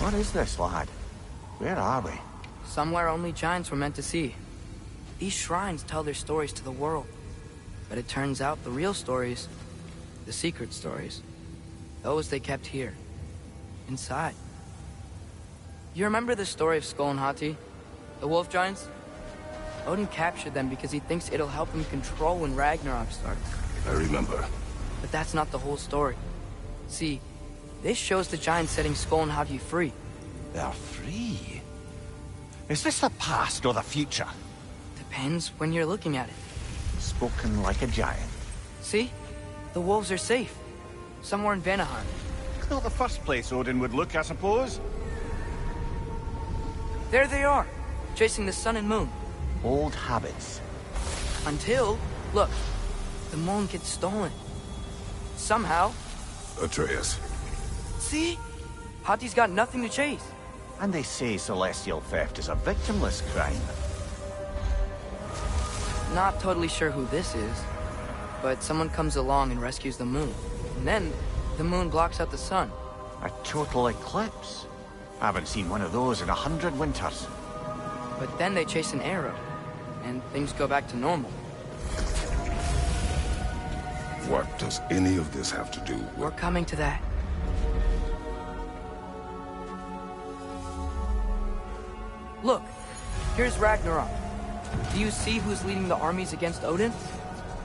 What is this, lad? Where are we? Somewhere only giants were meant to see. These shrines tell their stories to the world. But it turns out the real stories, the secret stories, those they kept here, inside. You remember the story of Skull and Hati? The wolf giants? Odin captured them because he thinks it'll help him control when Ragnarok starts. I remember. But that's not the whole story. See, this shows the giants setting Skull and Hati free. They're free? Is this the past or the future? Depends when you're looking at it. Spoken like a giant. See? The wolves are safe. Somewhere in Vanaheim. Not the first place Odin would look, I suppose. There they are, chasing the sun and moon. Old habits. Until, look, the moon gets stolen. Somehow. Atreus. See? Hati's got nothing to chase. And they say celestial theft is a victimless crime. Not totally sure who this is, but someone comes along and rescues the moon. And then, the moon blocks out the sun. A total eclipse. I haven't seen one of those in 100 winters. But then they chase an arrow, and things go back to normal. What does any of this have to do with... We're coming to that. Look, here's Ragnarok. Do you see who's leading the armies against Odin?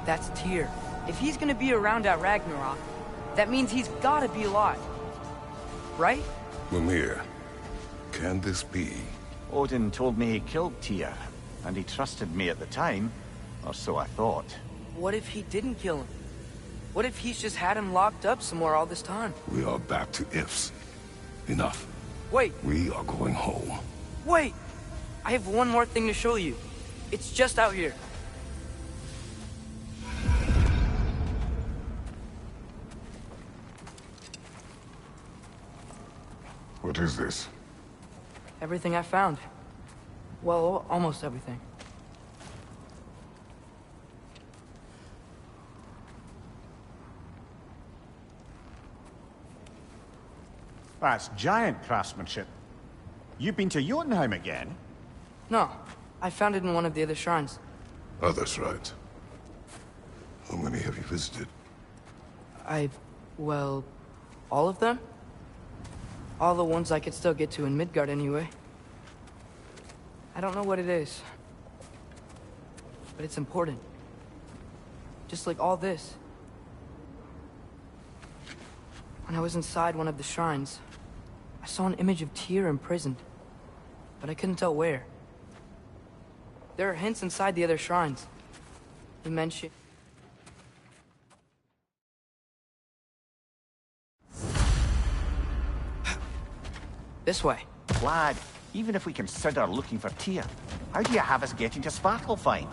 That's Tyr. If he's gonna be around at Ragnarok, that means he's gotta be alive. Right? Mimir, can this be? Odin told me he killed Tyr, and he trusted me at the time, or so I thought. What if he didn't kill him? What if he's just had him locked up somewhere all this time? We are back to ifs. Enough. Wait, We are going home. wait! I have one more thing to show you. It's just out here. What is this? Everything I found. Well, almost everything. That's giant craftsmanship. You've been to Jotunheim again? No, I found it in one of the other shrines. Other shrines. How many have you visited? Well, all of them? All the ones I could still get to in Midgard anyway. I don't know what it is. But it's important. Just like all this. When I was inside one of the shrines, I saw an image of Tyr imprisoned. But I couldn't tell where. There are hints inside the other shrines. He mentioned... This way. Lad, even if we consider looking for Tyr, how do you have us getting to Svartalfheim?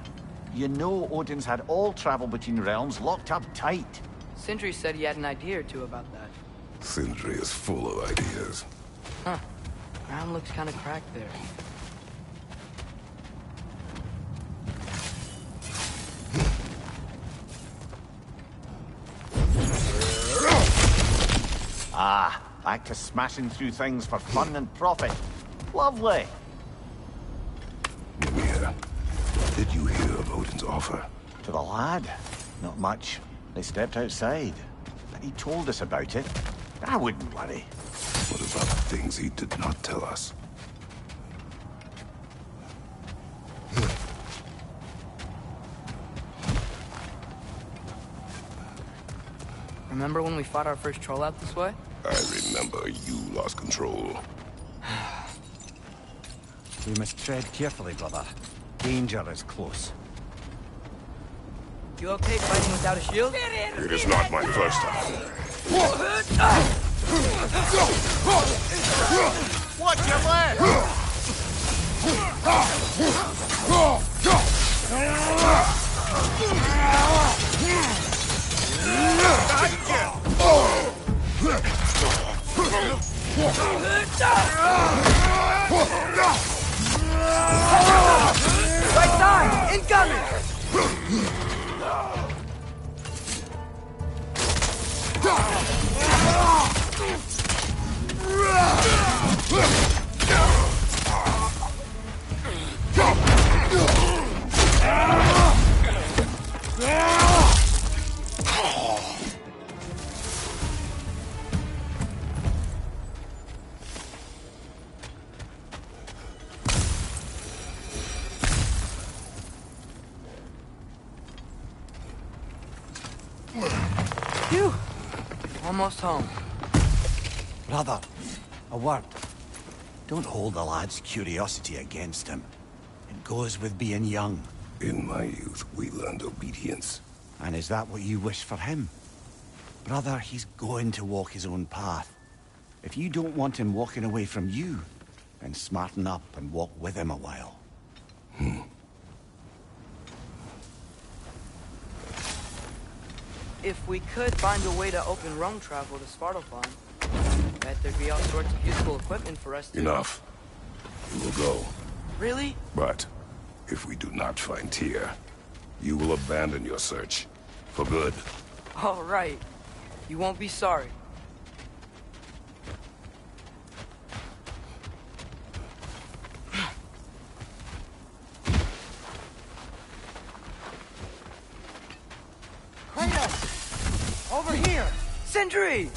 You know Odin's had all travel between realms locked up tight. Sindri said he had an idea or two about that. Sindri is full of ideas. Huh. Ground looks kind of cracked there. Ah, back to smashing through things for fun and profit. Lovely. Mimir, did you hear of Odin's offer? To the lad? Not much. They stepped outside. But he told us about it. I wouldn't worry. What about the things he did not tell us? Remember when we fought our first troll out this way? I remember you lost control. We must tread carefully, brother. Danger is close. You okay fighting without a shield? It is not my first time. Watch your left! Right side! Incoming! Phew! Almost home. Brother, a word. Don't hold the lad's curiosity against him. It goes with being young. In my youth, we learned obedience. And is that what you wish for him? Brother, he's going to walk his own path. If you don't want him walking away from you, then smarten up and walk with him a while. If we could find a way to open Rome travel to Svartalfheim, bet there'd be all sorts of useful equipment for us to... Enough. We will go. Really? But if we do not find Tyr, you will abandon your search. For good. All right. You won't be sorry. Kratos! Over here! Sindri!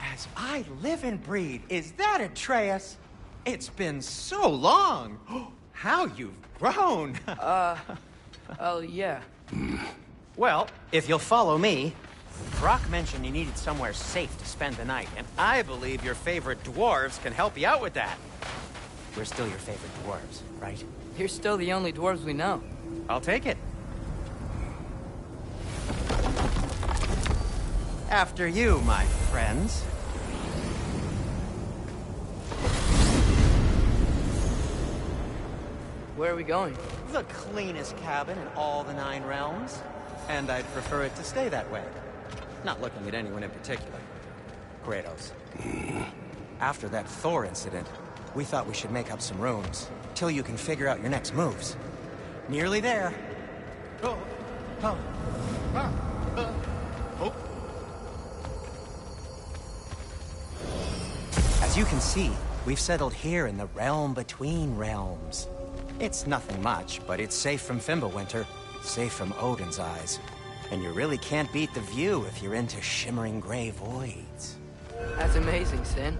As I live and breathe, is that Atreus? It's been so long! How you've grown! Oh, yeah. Well, if you'll follow me, Brock mentioned you needed somewhere safe to spend the night, and I believe your favorite dwarves can help you out with that. We're still your favorite dwarves, right? You're still the only dwarves we know. I'll take it. After you, my friends. Where are we going? The cleanest cabin in all the 9 realms. And I'd prefer it to stay that way. Not looking at anyone in particular. Kratos. After that Thor incident, we thought we should make up some rooms, till you can figure out your next moves. Nearly there. As you can see, we've settled here in the realm between realms. It's nothing much, but it's safe from Fimbulwinter, safe from Odin's eyes. And you really can't beat the view if you're into shimmering gray voids. That's amazing, Sin.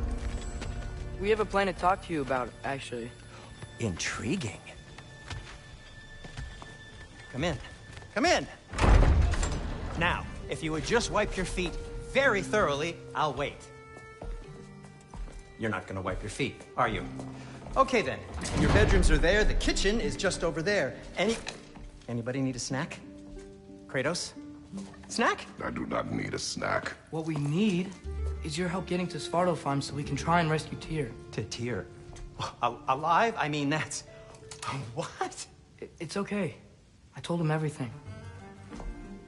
We have a plan to talk to you about, actually. Intriguing. Come in. Come in! Now, if you would just wipe your feet very thoroughly, I'll wait. You're not gonna wipe your feet, are you? Okay then. Your bedrooms are there, the kitchen is just over there. Anybody need a snack? Kratos? Snack? I do not need a snack. What we need is your help getting to Svartalfheim so we can try and rescue Tyr. To Tyr? Alive? I mean, that's... What? It's okay. I told him everything.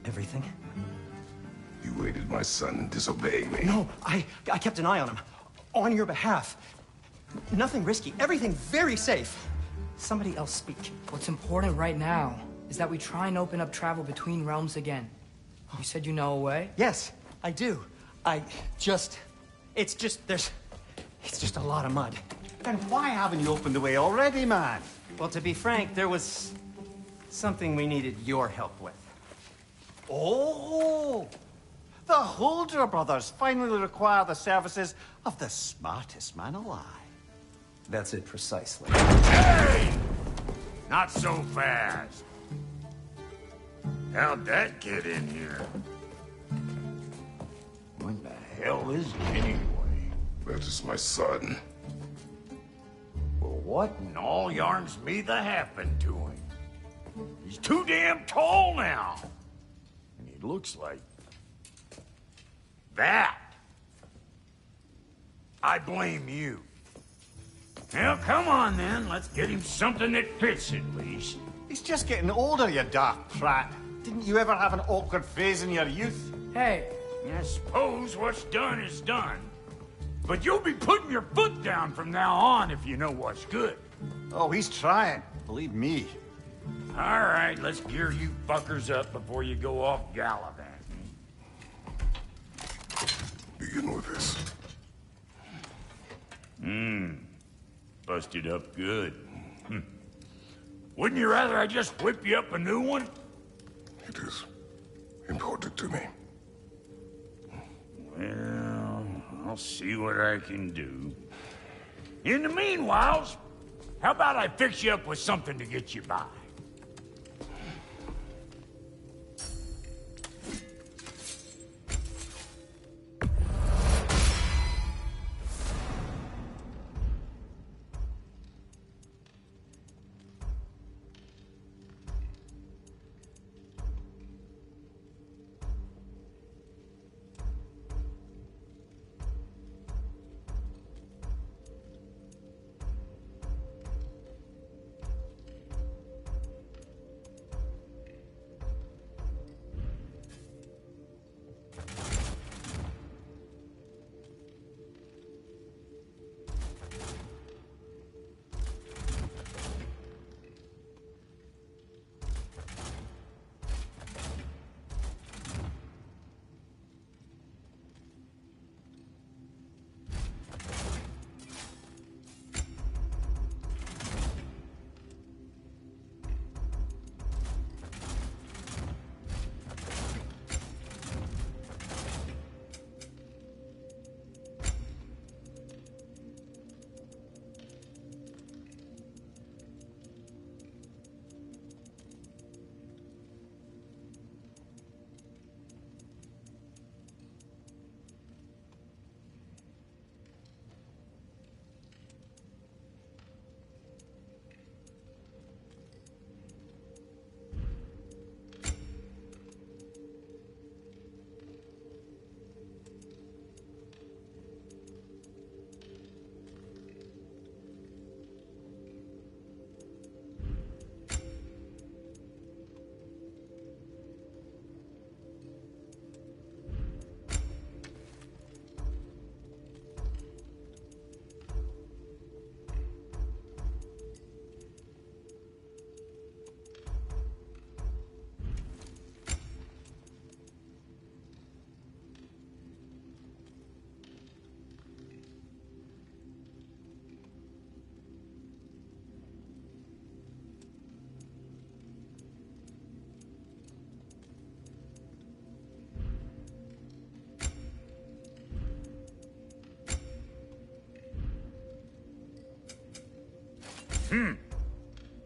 Everything? You aided my son in disobeying me. No, I kept an eye on him. On your behalf. Nothing risky. Everything very safe. Somebody else speak. What's important right now is that we try and open up travel between realms again. You said you know a way? Yes, I do. It's just a lot of mud. Then why haven't you opened the way already, man? Well, to be frank, there was something we needed your help with. Oh! The Holder brothers finally require the services of the smartest man alive. That's it precisely. Hey! Not so fast. How'd that get in here? What the hell is it anyway? That is my son. Well, what in all yarns me that happened to him? He's too damn tall now. And he looks like... that. I blame you. Well, come on then. Let's get him something that fits at least. He's just getting older, you dark prat. Didn't you ever have an awkward phase in your youth? Hey, I suppose what's done is done. But you'll be putting your foot down from now on if you know what's good. Oh, he's trying. Believe me. All right, let's gear you fuckers up before you go off gallivanting. Begin with this. Busted up good. Wouldn't you rather I just whip you up a new one? It is important to me. Well, I'll see what I can do. In the meanwhile, how about I fix you up with something to get you by?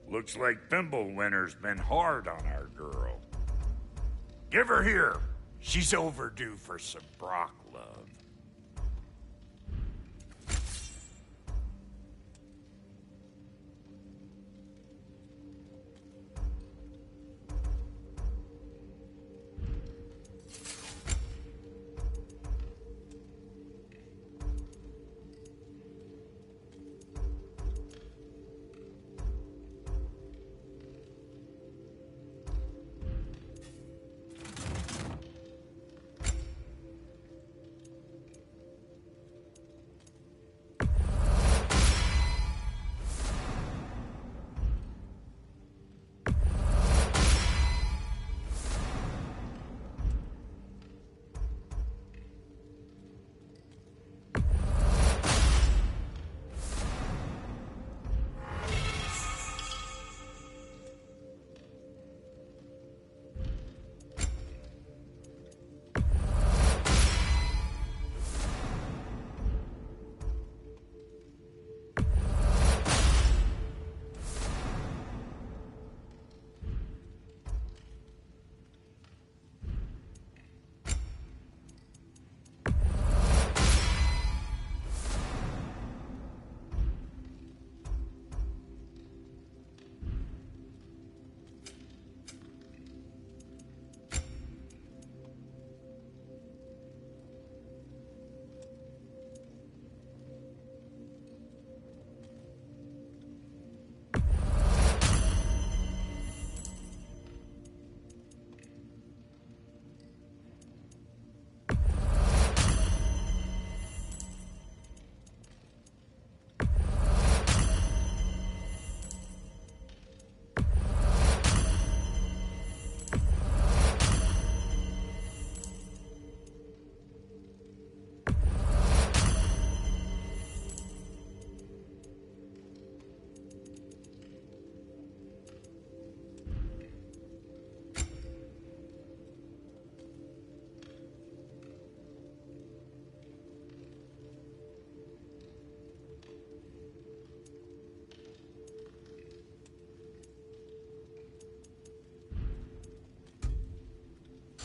Looks like Thimblewinter's been hard on our girl. Give her here. She's overdue for some Brock love.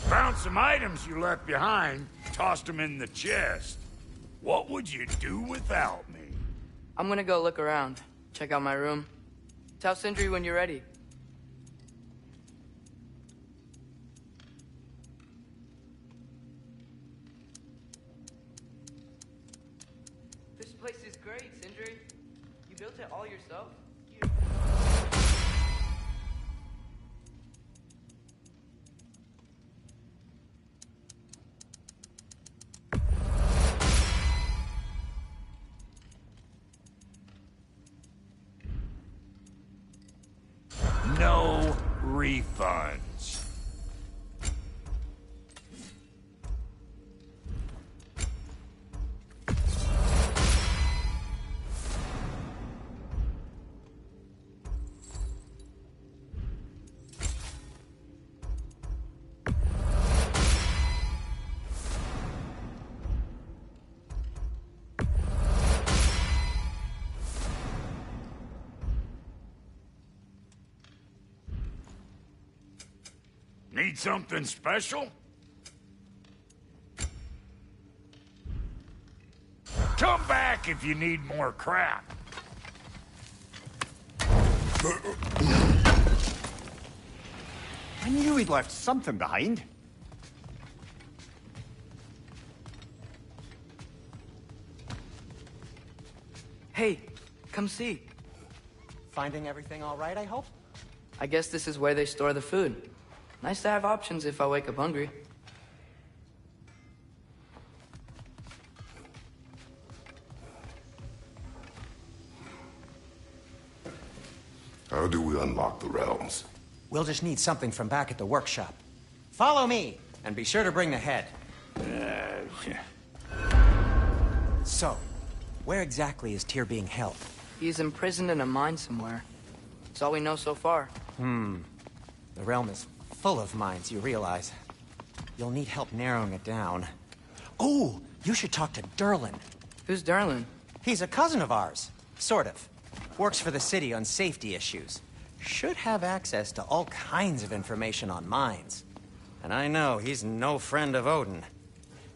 Found some items you left behind, tossed them in the chest. What would you do without me? I'm gonna go look around, check out my room. Tell Sindri when you're ready. This place is great, Sindri. You built it all yourself? No refunds. Need something special? Come back if you need more crap. I knew he'd left something behind. Hey, come see. Finding everything all right, I hope? I guess this is where they store the food. Nice to have options if I wake up hungry. How do we unlock the realms? We'll just need something from back at the workshop. Follow me, and be sure to bring the head. So, where exactly is Tyr being held? He's imprisoned in a mine somewhere. That's all we know so far. The realm is full of mines, you realize. You'll need help narrowing it down. Oh, you should talk to Durlin. Who's Durlin? He's a cousin of ours. Sort of. Works for the city on safety issues. Should have access to all kinds of information on mines. And I know he's no friend of Odin.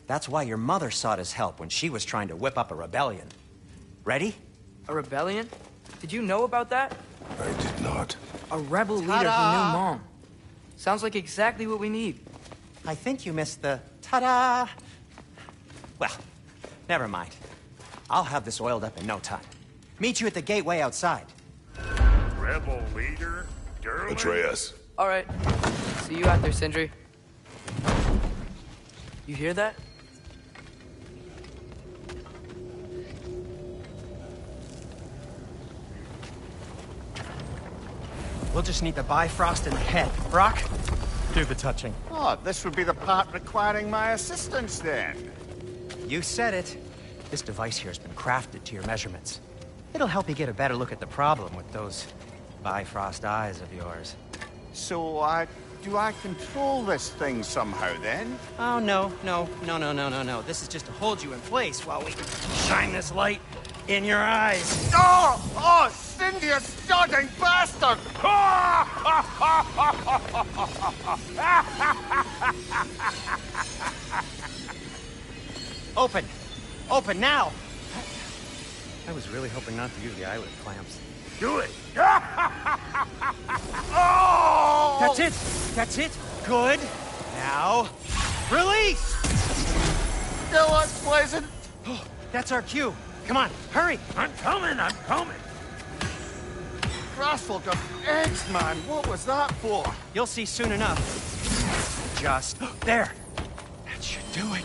That's why your mother sought his help when she was trying to whip up a rebellion. Ready? A rebellion? Did you know about that? I did not. A rebel leader who knew Mom. Sounds like exactly what we need. I think you missed the ta-da. Well, never mind. I'll have this oiled up in no time. Meet you at the gateway outside. Rebel leader? Durlin? Atreus. All right. See you out there, Sindri. You hear that? We'll just need the Bifrost in the head. Brock, do the touching. Oh, this would be the part requiring my assistance then. You said it. This device here has been crafted to your measurements. It'll help you get a better look at the problem with those Bifrost eyes of yours. So, do I control this thing somehow then? Oh, no. This is just to hold you in place while we shine this light in your eyes. Oh, Cindy, you starting bastard! Open! Open now! I was really hoping not to use the eyelid clamps. Do it! Oh! That's it! That's it! Good! Now, release! Still unpleasant. Oh, that's our cue. Come on, hurry! I'm coming! Grassful got eggs, man. What was that for? You'll see soon enough. Just there. That should do it.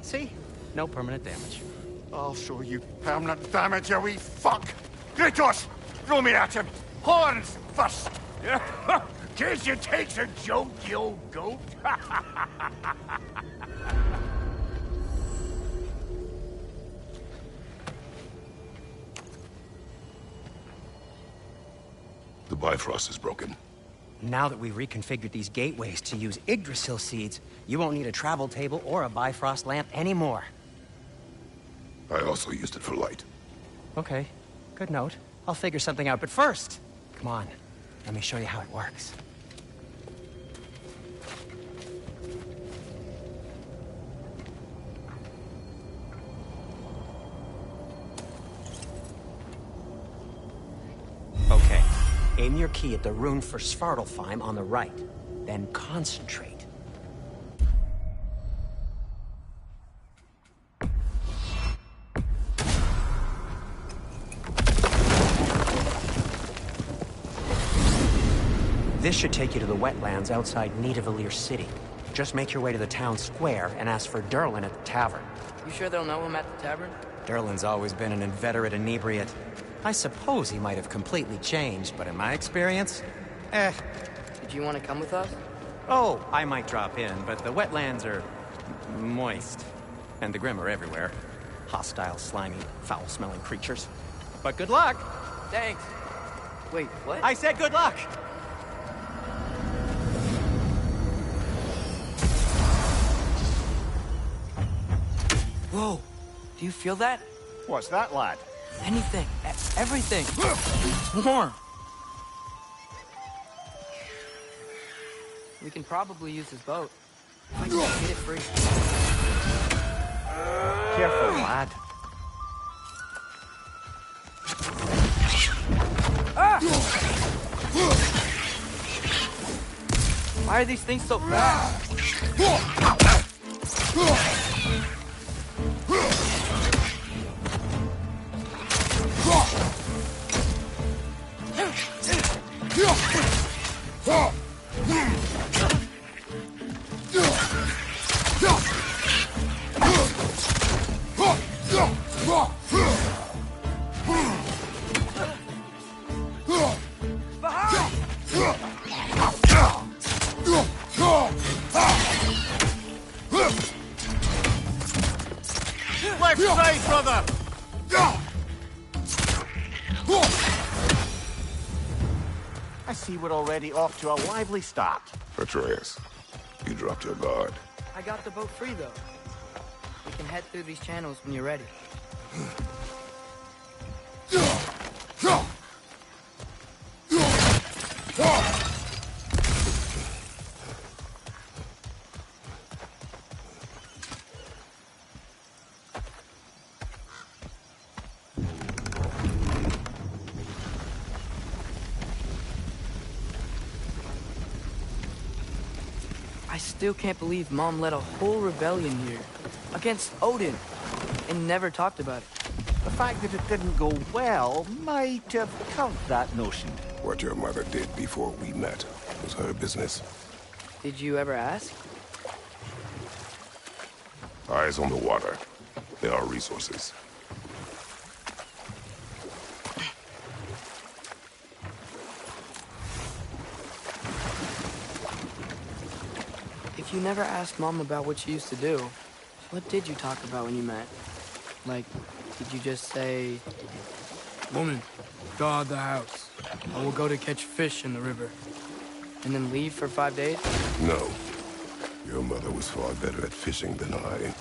See? No permanent damage. I'll show you permanent damage, you wee fuck. Kratos, throw me at him. Horns first. Guess you takes a joke, you old goat. The Bifrost is broken. Now that we've reconfigured these gateways to use Yggdrasil seeds, you won't need a travel table or a Bifrost lamp anymore. I also used it for light. Okay, good note. I'll figure something out, but first, come on, let me show you how it works. Okay, aim your key at the rune for Svartalfheim on the right, then concentrate. This should take you to the wetlands outside Nidavellir City. Just make your way to the town square and ask for Durlin at the tavern. You sure they'll know him at the tavern? Durlin's always been an inveterate inebriate. I suppose he might have completely changed, but in my experience, Did you want to come with us? Oh, I might drop in, but the wetlands are moist. And the Grim are everywhere. Hostile, slimy, foul-smelling creatures. But good luck! Thanks. Wait, what? I said good luck! Whoa, do you feel that? What's that, lad? Anything, everything. More. We can probably use his boat. If I can get it free. Careful, lad. Ah! Why are these things so fast? Left side, brother! I see we're already off to a lively start. Atreus, you dropped your guard. I got the boat free, though. We can head through these channels when you're ready. I still can't believe Mom led a whole rebellion here. Against Odin. And never talked about it. The fact that it didn't go well might have covered that notion. What your mother did before we met was her business. Did you ever ask? Eyes on the water. There are resources. If you never asked Mom about what she used to do, what did you talk about when you met? Like, did you just say, "Woman, guard the house. I will go to catch fish in the river," and then leave for 5 days? No. Your mother was far better at fishing than I.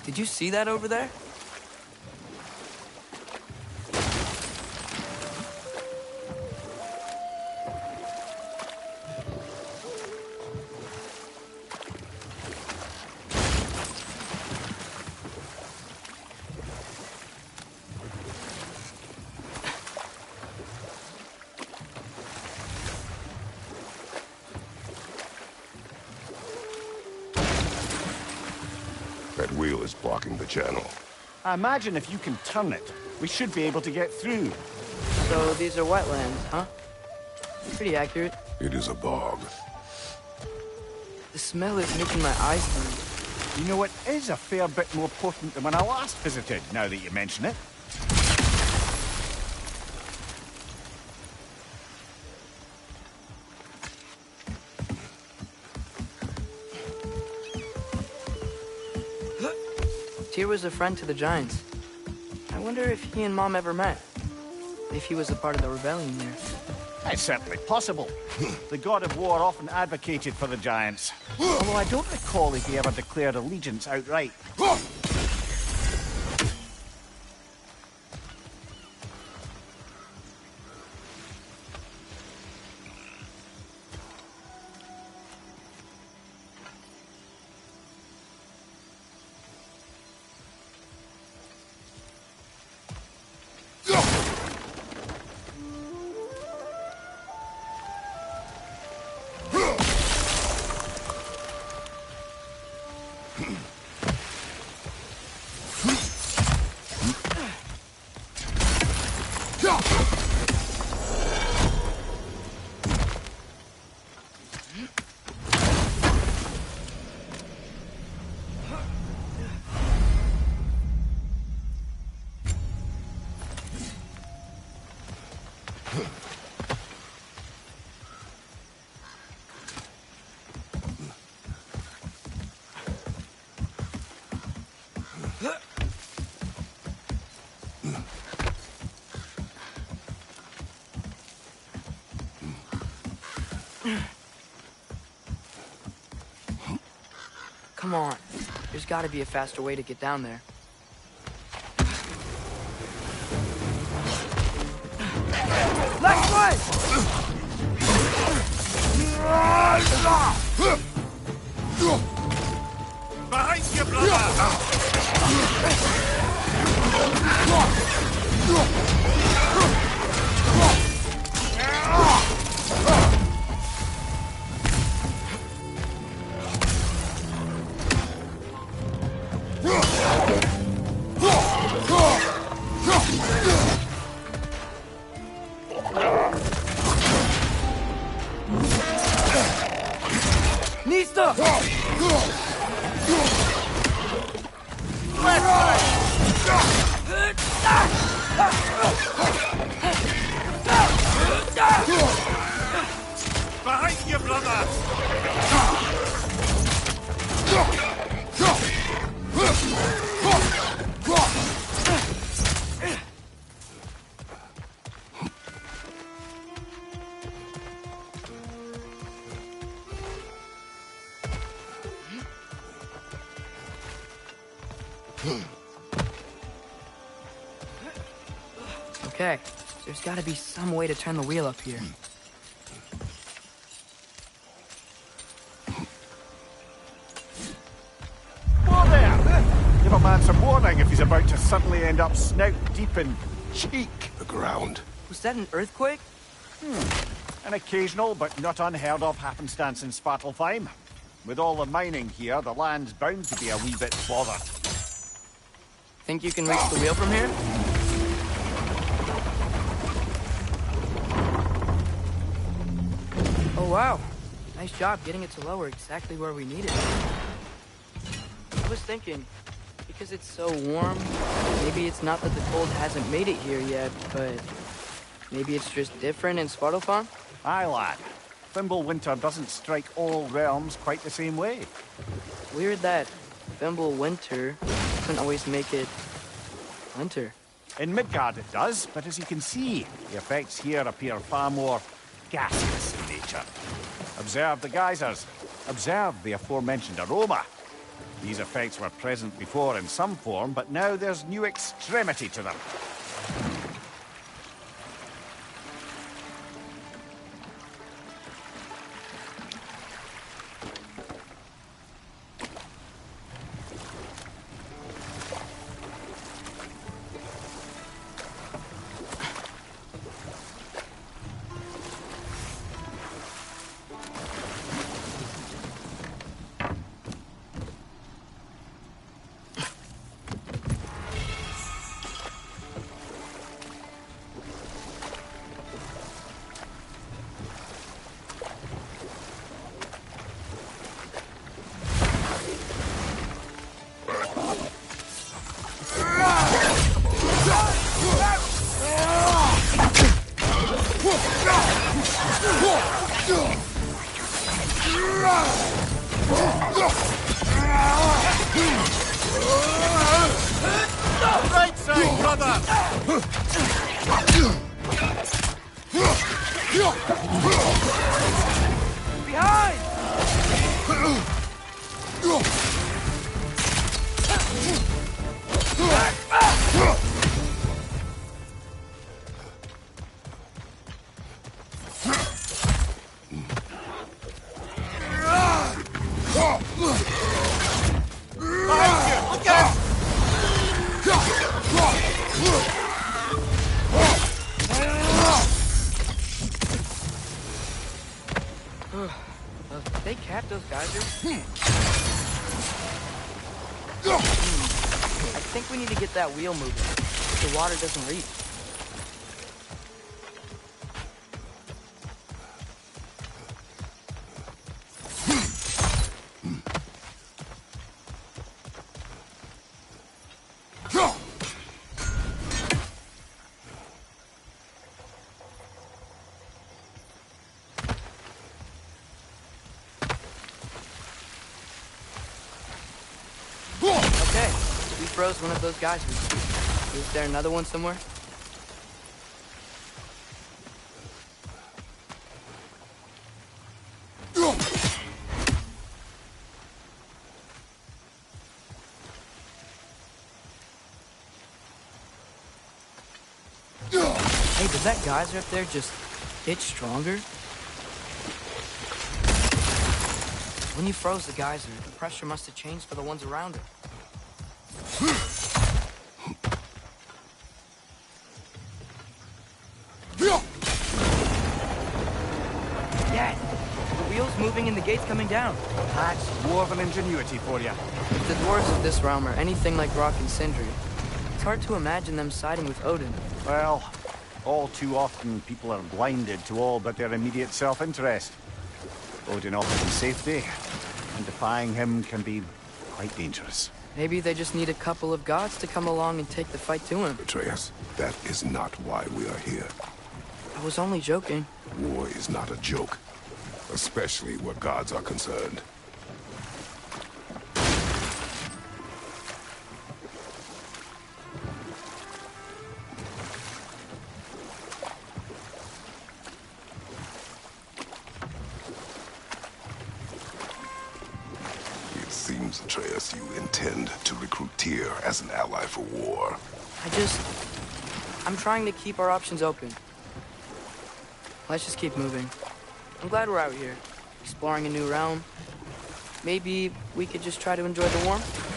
Did you see that over there? That wheel is blocking the channel. I imagine if you can turn it, we should be able to get through. So these are wetlands, huh? Pretty accurate. It is a bog. The smell is making my eyes burn. You know, it is a fair bit more potent than when I last visited, now that you mention it. Tyr was a friend to the Giants. I wonder if he and Mom ever met. If he was a part of the rebellion there. It's certainly possible. The god of war often advocated for the Giants. Although I don't recall if he ever declared allegiance outright. Come on. There's gotta be a faster way to get down there. Left way! Behind you, brother! Nista! Okay, there's gotta be some way to turn the wheel up here. Whoa there! Give a man some warning if he's about to suddenly end up snout deep in cheek. The ground. Was that an earthquake? An occasional but not unheard of happenstance in Svartalfheim. With all the mining here, the land's bound to be a wee bit bothered. Think you can reach the wheel from here? Oh wow, nice job getting it to lower exactly where we need it. I was thinking, because it's so warm, maybe it's not that the cold hasn't made it here yet, but maybe it's just different in Svartalfheim? Aye, lad. Fimbulwinter doesn't strike all realms quite the same way. Weird that Fimbulwinter doesn't always make it winter. In Midgard it does, but as you can see, the effects here appear far more gaseous in nature. Observe the geysers. Observe the aforementioned aroma. These effects were present before in some form, but now there's new extremity to them. Right side, brother! Behind! They capped those geysers? I think we need to get that wheel moving. The water doesn't reach. Okay, we froze one of those geysers. Is there another one somewhere? Hey, did that geyser up there just get stronger? When you froze the geyser, the pressure must have changed for the ones around it. Dad, the wheel's moving and the gate's coming down. That's dwarven ingenuity for you. If the dwarves of this realm are anything like Rock and Sindri, it's hard to imagine them siding with Odin. Well, all too often people are blinded to all but their immediate self-interest. Odin offers them safety, and defying him can be quite dangerous. Maybe they just need a couple of gods to come along and take the fight to him. Atreus, that is not why we are here. I was only joking. War is not a joke, especially where gods are concerned. It seemed seems, Atreus, you intend to recruit Tyr as an ally for war. I'm trying to keep our options open. Let's just keep moving. I'm glad we're out here, exploring a new realm. Maybe we could just try to enjoy the warmth?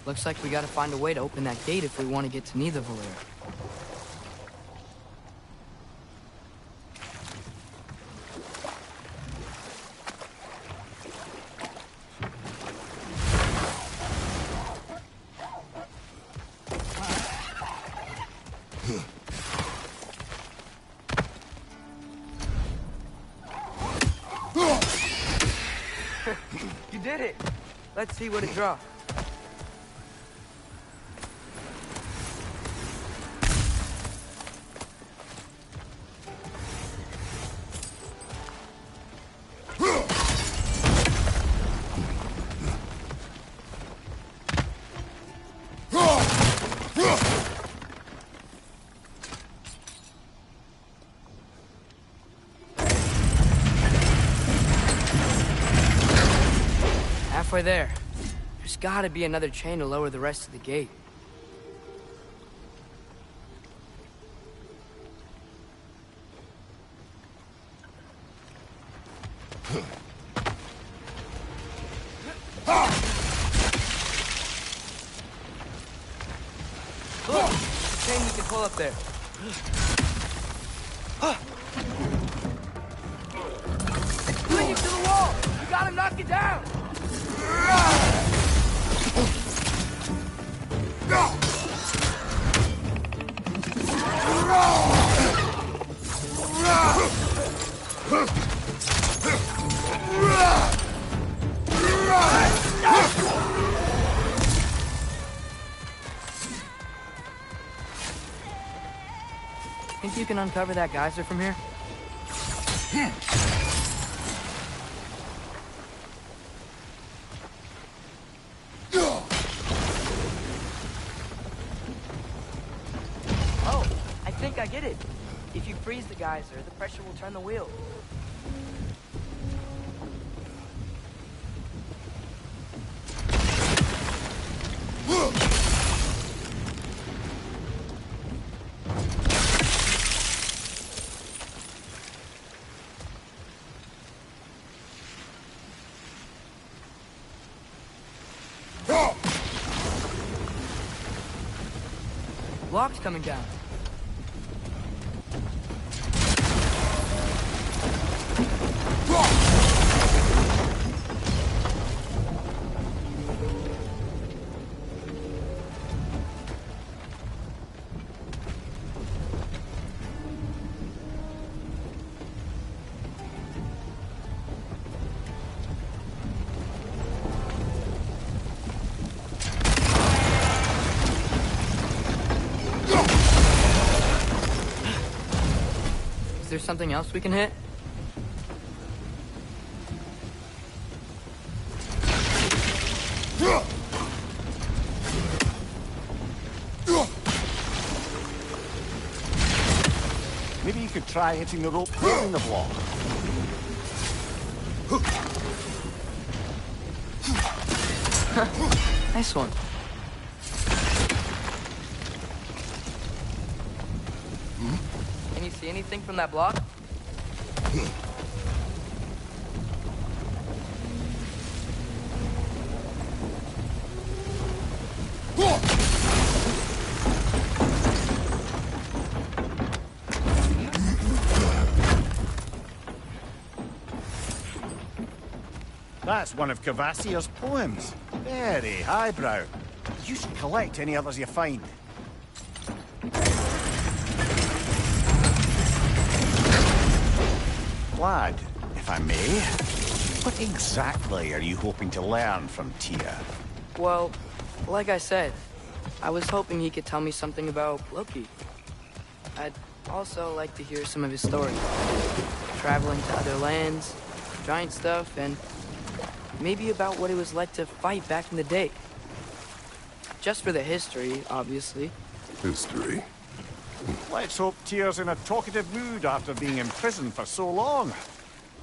Looks like we gotta find a way to open that gate if we want to get to Nidavellir. You did it! Let's see what it draws. Halfway there. There's gotta be another chain to lower the rest of the gate. Look! Chain you can pull up there. Bring him to the wall! You gotta knock it down! Think you can uncover that geyser from here? Oh, I think I get it. If you freeze the geyser, the pressure will turn the wheel. Block's coming down. Is there something else we can hit? Maybe you could try hitting the rope holding the block. Nice one. Can you see anything from that block? That's one of Kvasir's poems. Very highbrow. You should collect any others you find. Lad, if I may, what exactly are you hoping to learn from Tyr? Well, like I said, I was hoping he could tell me something about Loki. I'd also like to hear some of his stories. Traveling to other lands, giant stuff, and maybe about what it was like to fight back in the day. Just for the history, obviously. History? Let's hope Tyr's in a talkative mood after being in prison for so long.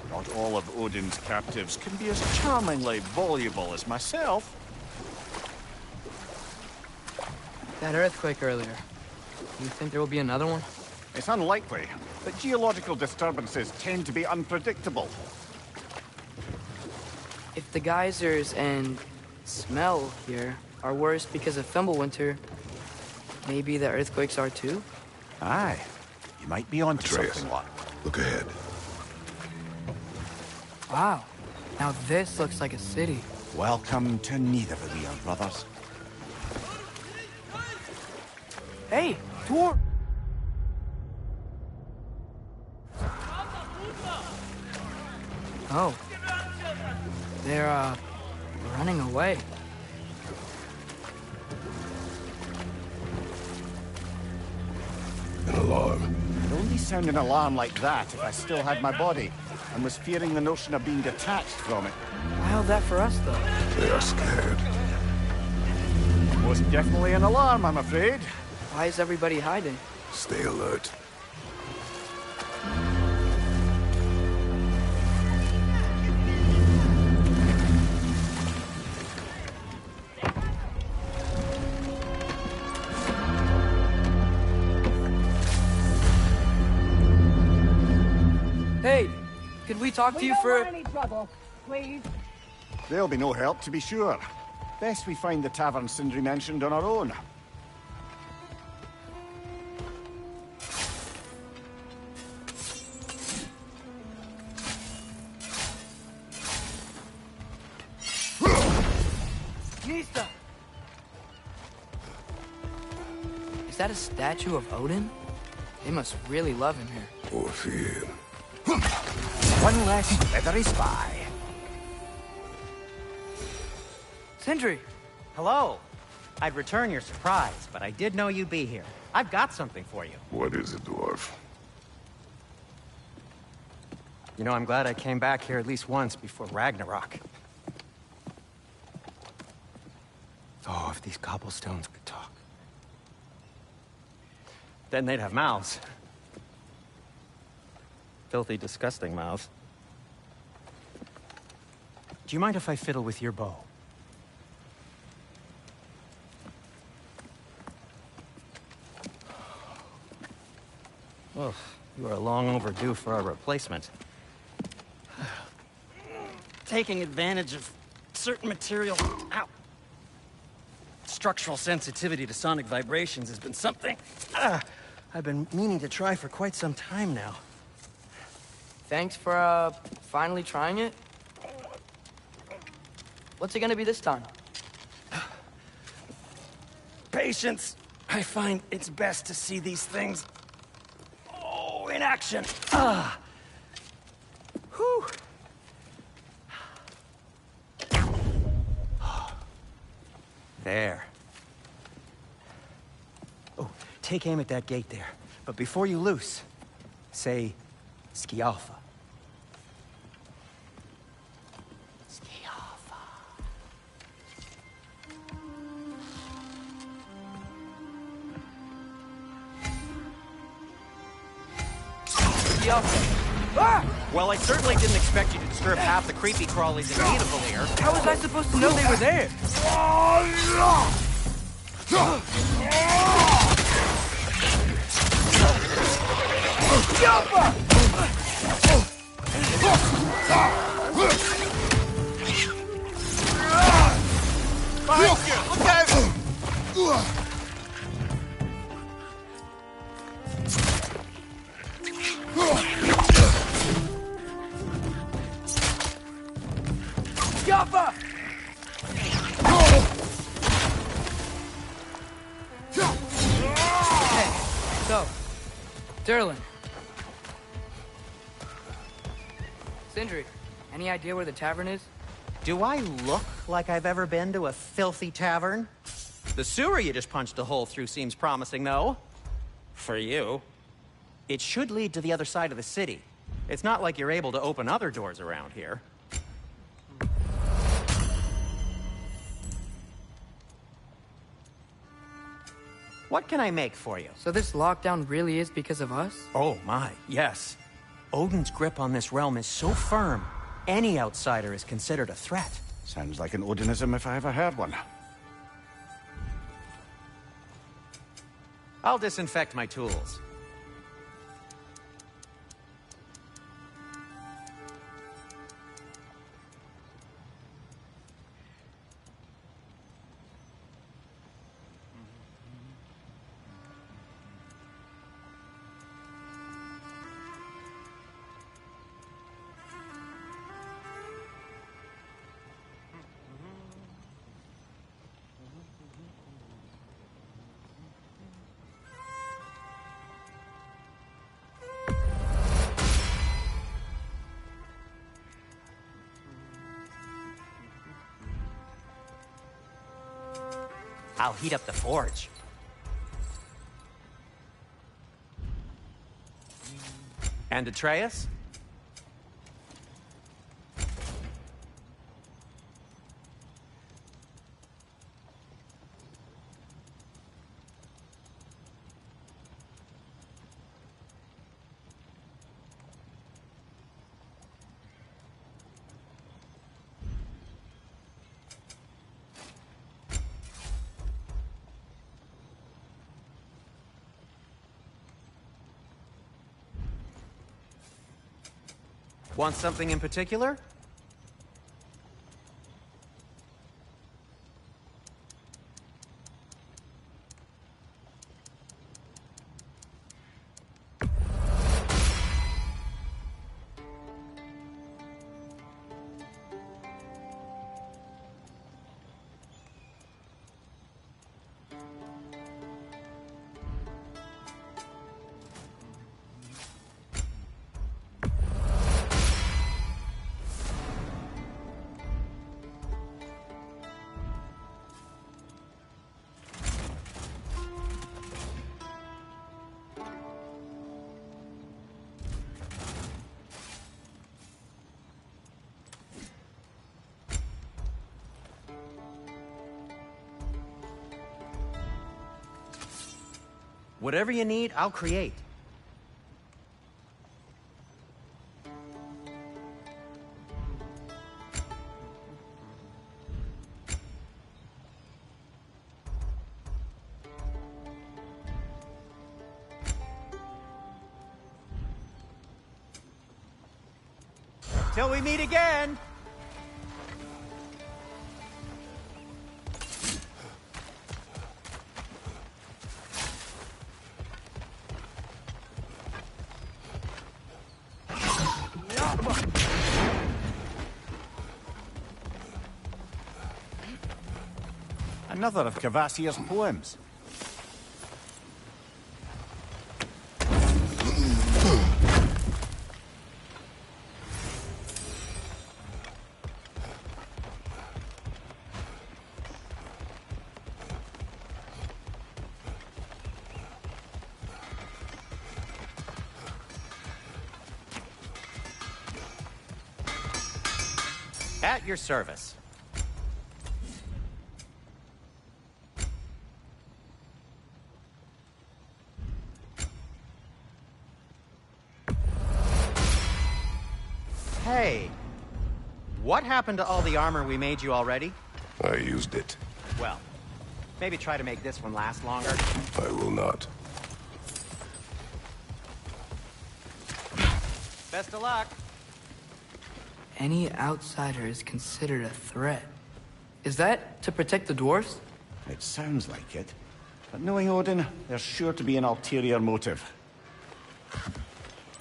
Not all of Odin's captives can be as charmingly voluble as myself. That earthquake earlier. You think there will be another one? It's unlikely, but geological disturbances tend to be unpredictable. If the geysers and smell here are worse because of Fimbulwinter, maybe the earthquakes are too? Aye. You might be onto Atreus, something, Lot. look ahead. Wow. Now this looks like a city. Welcome to Nidavellir, brothers. Hey, Tor! Oh. They're, running away. An alarm. I'd only sound an alarm like that if I still had my body, and was fearing the notion of being detached from it. Why held that for us, though? They are scared. Most definitely an alarm, I'm afraid. Why is everybody hiding? Stay alert. Hey, could we talk to you for... We don't want any trouble, please. There'll be no help, to be sure. Best we find the tavern Sindri mentioned on our own. Nista! Is that a statue of Odin? They must really love him here. Or fear. One less feathery spy. Sindri! Hello. I'd return your surprise, but I did know you'd be here. I've got something for you. What is it, dwarf? You know, I'm glad I came back here at least once before Ragnarok. Oh, if these cobblestones could talk. Then they'd have mouths. Filthy, disgusting mouths. Do you mind if I fiddle with your bow? Oh, you are long overdue for a replacement. Taking advantage of certain material... Ow! Structural sensitivity to sonic vibrations has been something I've been meaning to try for quite some time now. Thanks for, finally trying it. What's it gonna be this time? Patience. I find it's best to see these things... in action. Whew. There. Oh, take aim at that gate there. But before you loose, say, Skialfa. Skialfa. Well, I certainly didn't expect you to disturb half the creepy crawlies in Nidavellir. How was I supposed to know they were there? Yappa! Hey, so, Durlin. Sindri, any idea where the tavern is? Do I look like I've ever been to a filthy tavern? The sewer you just punched a hole through seems promising, though. For you. It should lead to the other side of the city. It's not like you're able to open other doors around here. What can I make for you? So this lockdown really is because of us? Oh my, yes. Odin's grip on this realm is so firm, any outsider is considered a threat. Sounds like an Odinism if I ever heard one. I'll disinfect my tools. I'll heat up the forge. And Atreus? Want something in particular? Whatever you need, I'll create. Till we meet again! Another of Kvasir's poems. At your service. Hey, what happened to all the armor we made you already? I used it. Well, maybe try to make this one last longer. I will not. Best of luck. Any outsider is considered a threat. Is that to protect the dwarves? It sounds like it. But knowing Odin, there's sure to be an ulterior motive.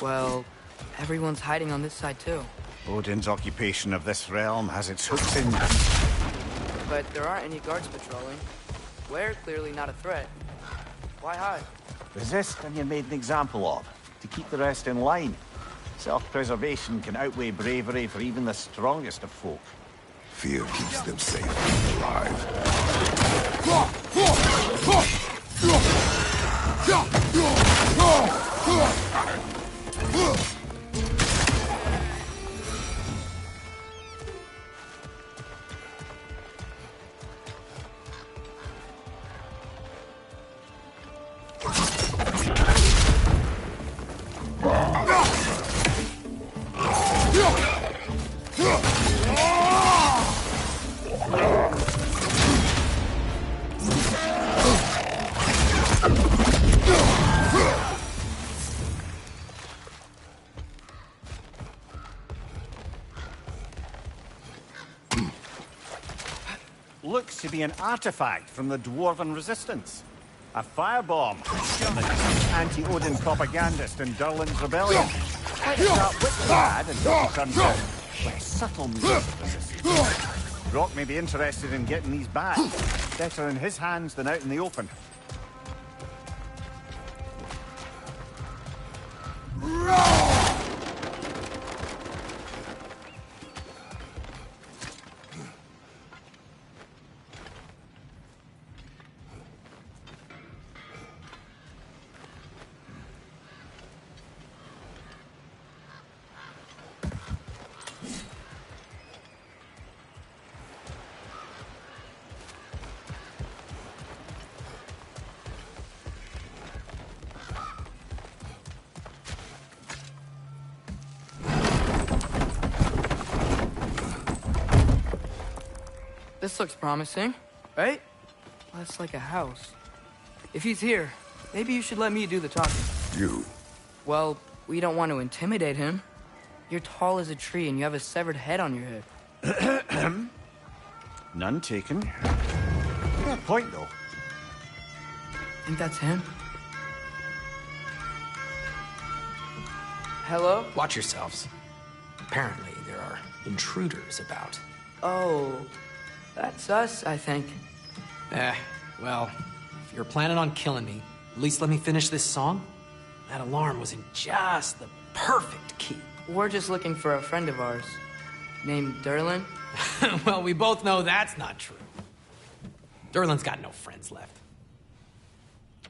Well, everyone's hiding on this side too. Odin's occupation of this realm has its hooks in. But there aren't any guards patrolling. We're clearly not a threat. Why hide? Resist and you're made an example of, to keep the rest in line. Self-preservation can outweigh bravery for even the strongest of folk. Fear keeps them safe and alive. looks to be an artifact from the Dwarven Resistance. A firebomb. Anti-Odin propagandist in Durlin's rebellion. Quite a sharp wit he had until he turned out with subtle means of resistance. Brock may be interested in getting these back. Better in his hands than out in the open. This looks promising, right? That's like a house. If he's here, maybe you should let me do the talking. You? Well, we don't want to intimidate him. You're tall as a tree and you have a severed head on your head. None taken. Fair point, though. Think that's him? Hello? Watch yourselves. Apparently, there are intruders about. Oh, that's us, I think. Well, if you're planning on killing me, at least let me finish this song. That alarm was in just the perfect key. We're just looking for a friend of ours, named Durlin. Well, we both know that's not true. Durlin's got no friends left.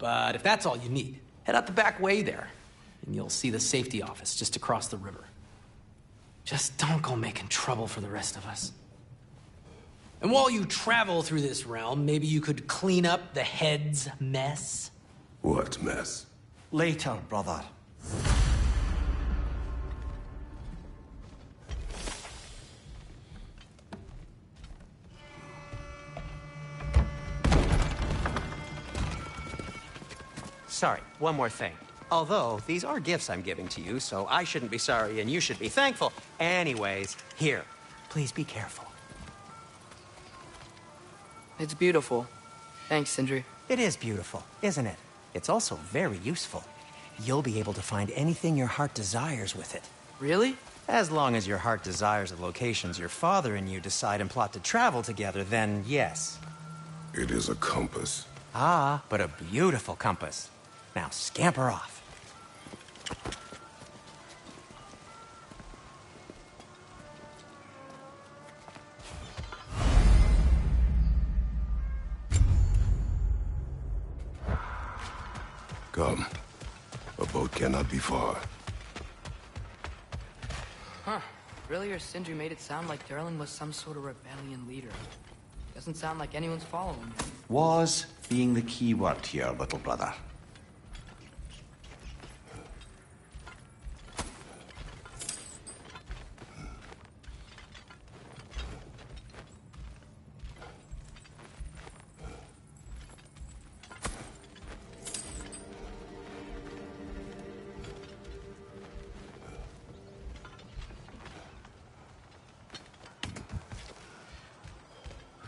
But if that's all you need, head out the back way there, and you'll see the safety office just across the river. Just don't go making trouble for the rest of us. And while you travel through this realm, maybe you could clean up the head's mess? What mess? Later, brother. Sorry, one more thing. Although, these are gifts I'm giving to you, so I shouldn't be sorry and you should be thankful. Anyways, here, please be careful. It's beautiful. Thanks, Sindri. It is beautiful, isn't it? It's also very useful. You'll be able to find anything your heart desires with it. Really? As long as your heart desires the locations your father and you decide and plot to travel together, then yes. It is a compass. Ah, but a beautiful compass. Now scamper off. Come. A boat cannot be far. Huh. Earlier, Sindri made it sound like Durlin was some sort of rebellion leader. Doesn't sound like anyone's following him. Was being the key word here, little brother.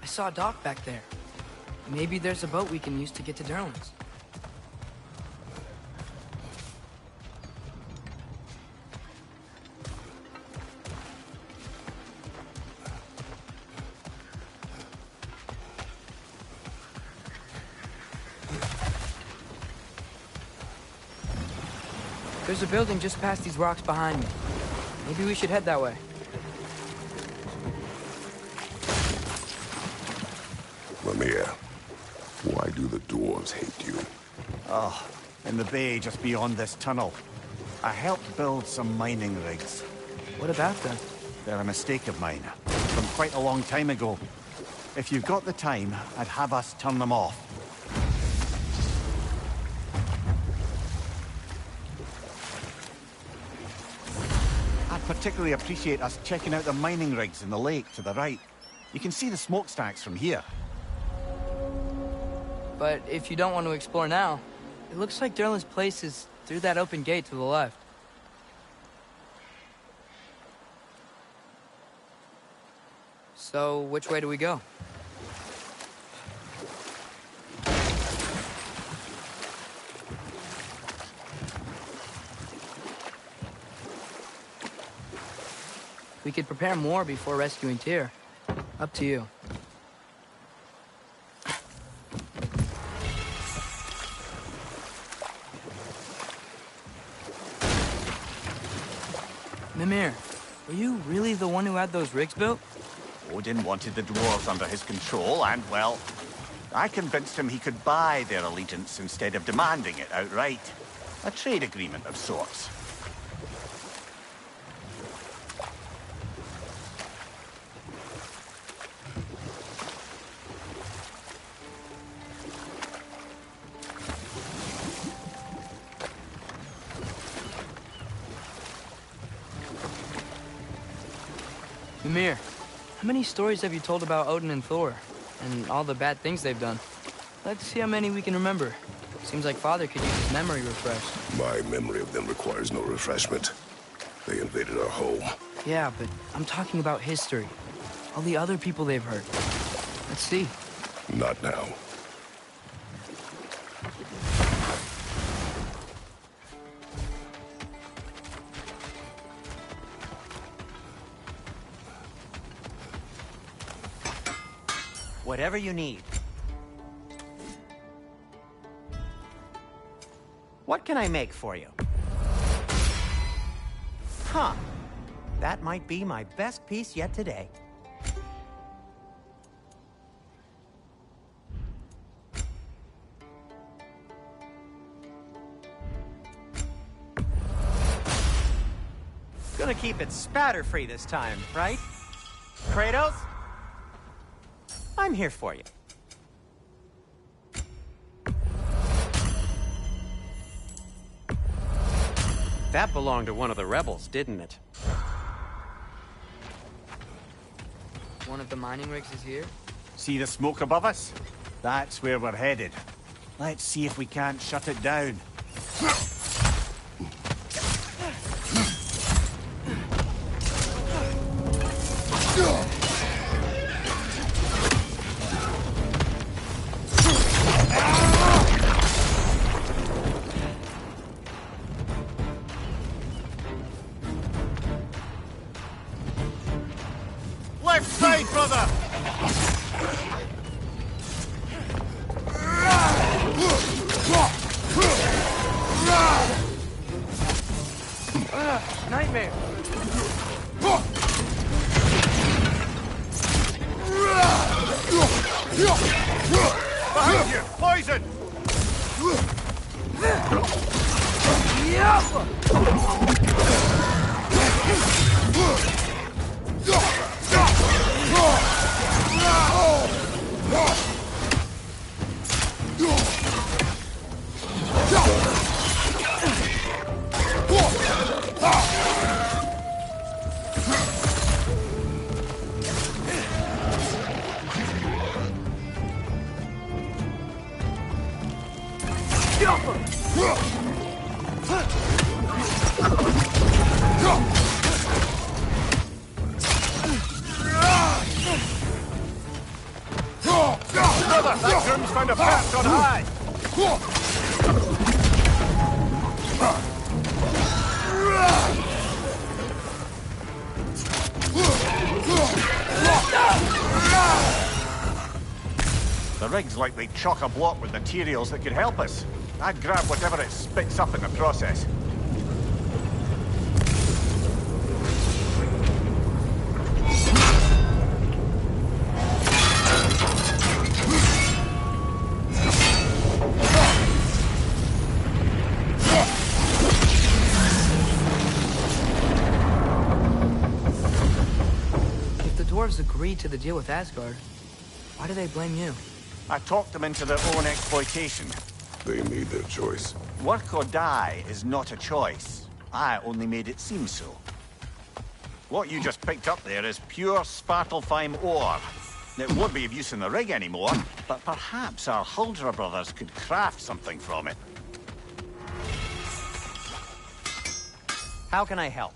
I saw a dock back there. Maybe there's a boat we can use to get to Durlin's. There's a building just past these rocks behind me. Maybe we should head that way. Mimir, why do the dwarves hate you? Oh, in the bay just beyond this tunnel. I helped build some mining rigs. What about them? They're a mistake of mine, from quite a long time ago. If you've got the time, I'd have us turn them off. I'd particularly appreciate us checking out the mining rigs in the lake to the right. You can see the smokestacks from here. But if you don't want to explore now, it looks like Durlin's place is through that open gate to the left. So, which way do we go? We could prepare more before rescuing Tyr. Up to you. Mimir, were you really the one who had those rigs built? Odin wanted the dwarves under his control, and, well, I convinced him he could buy their allegiance instead of demanding it outright. A trade agreement of sorts. Mimir, how many stories have you told about Odin and Thor? And all the bad things they've done? Let's see how many we can remember. Seems like Father could use his memory refreshed. My memory of them requires no refreshment. They invaded our home. Yeah, but I'm talking about history. All the other people they've hurt. Let's see. Not now. Whatever you need. What can I make for you? Huh. That might be my best piece yet today. Gonna keep it spatter-free this time, right? Kratos? I'm here for you. That belonged to one of the rebels, didn't it? One of the mining rigs is here? See the smoke above us? That's where we're headed. Let's see if we can't shut it down. Left side, brother! Nightmare! Behind you! Poison! Brother, that groom's found a perch on high! The rig's likely chock-a-block with materials that could help us. I'd grab whatever it spits up in the process. If the dwarves agreed to the deal with Asgard, why do they blame you? I talked them into their own exploitation. They made their choice. Work or die is not a choice. I only made it seem so. What you just picked up there is pure Svartalfheim ore. It won't be of use in the rig anymore, but perhaps our Huldra brothers could craft something from it. How can I help?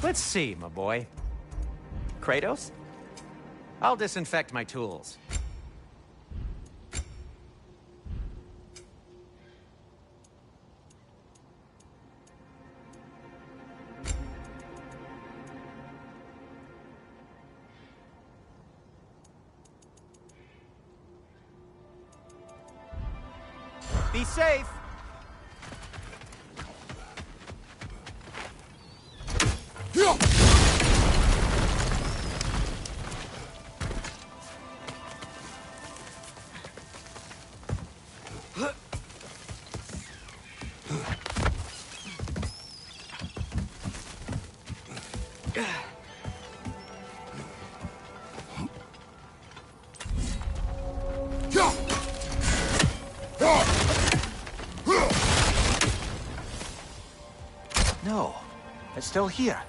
Let's see, my boy. Kratos? I'll disinfect my tools. Be safe! No, it's still here.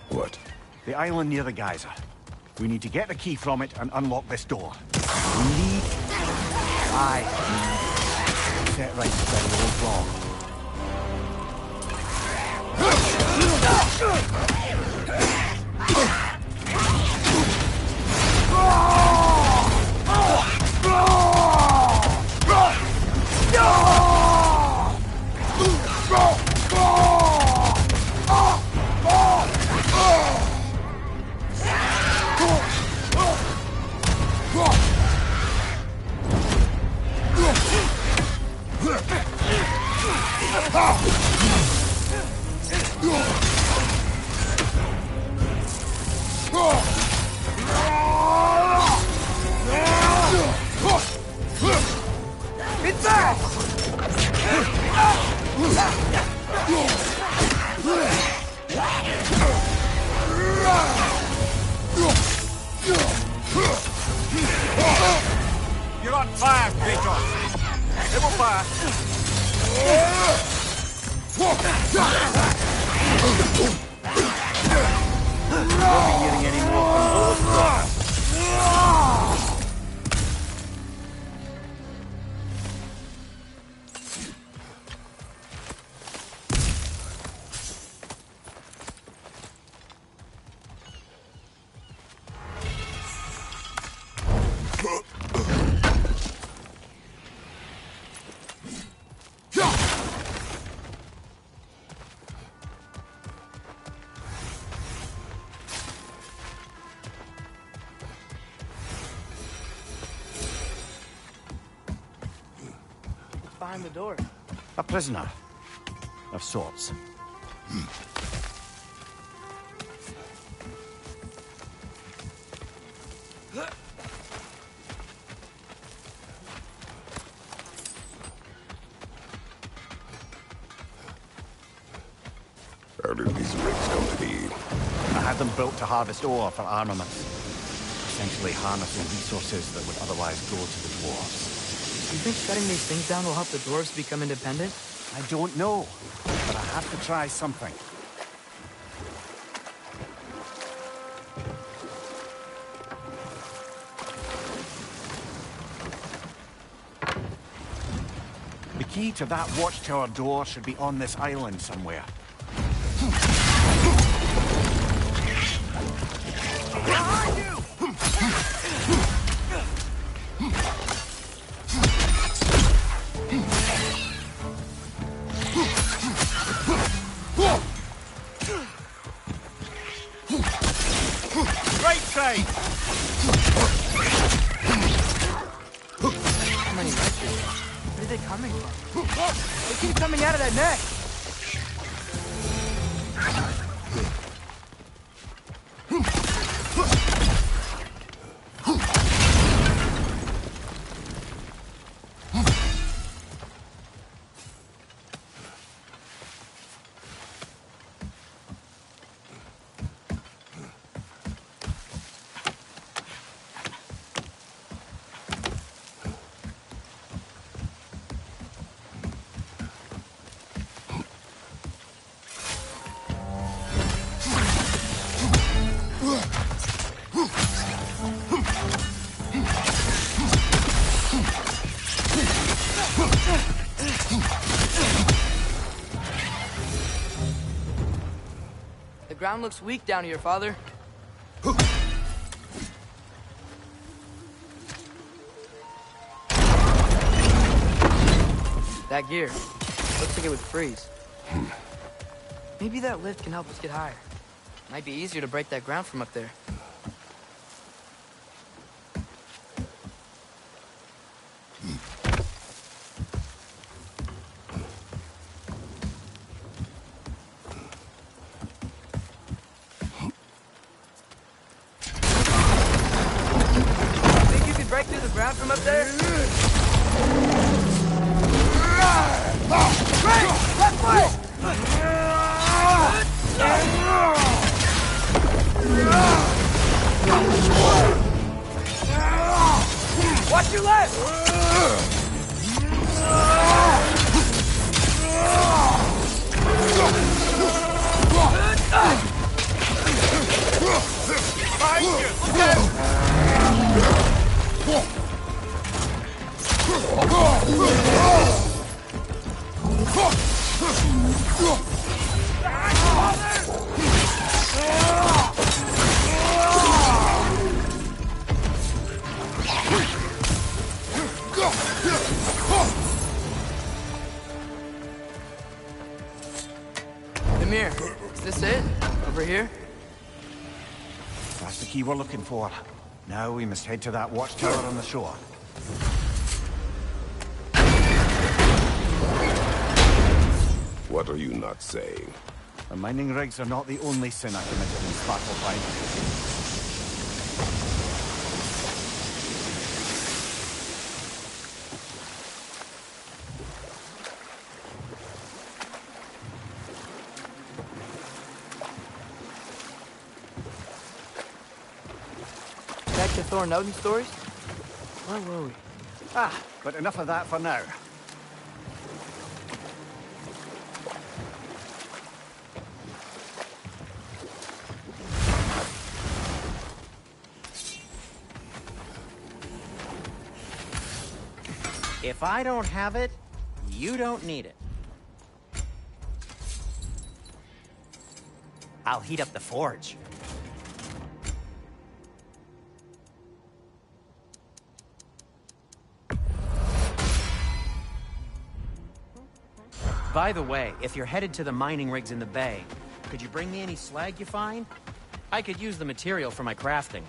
What? The island near the geyser. We need to get the key from it and unlock this door. We need... set right the old block. You're on fire, Kratos! It will pass! Won't be hearing any more from those guys. Behind the door. A prisoner. Of sorts. How did these rigs come to be? I had them built to harvest ore for armaments. Essentially harnessing resources that would otherwise go to the dwarves. You think shutting these things down will help the dwarves become independent? I don't know, but I have to try something. The key to that watchtower door should be on this island somewhere. Right side! How many wretches? Where are they coming from? They keep coming out of that neck! The ground looks weak down here, Father. That gear. Looks like it would freeze. Maybe that lift can help us get higher. Might be easier to break that ground from up there. Think you could break through the ground from up there? Great! Left foot! Watch your left! Mimir, is this it? Over here? That's the key we're looking for. Now we must head to that watchtower on the shore. What are you not saying? The mining rigs are not the only sin I committed in Svartalfheim. Back to Thor and Odin stories? Where were we? But enough of that for now. If I don't have it, you don't need it. I'll heat up the forge. By the way, if you're headed to the mining rigs in the bay, could you bring me any slag you find? I could use the material for my crafting.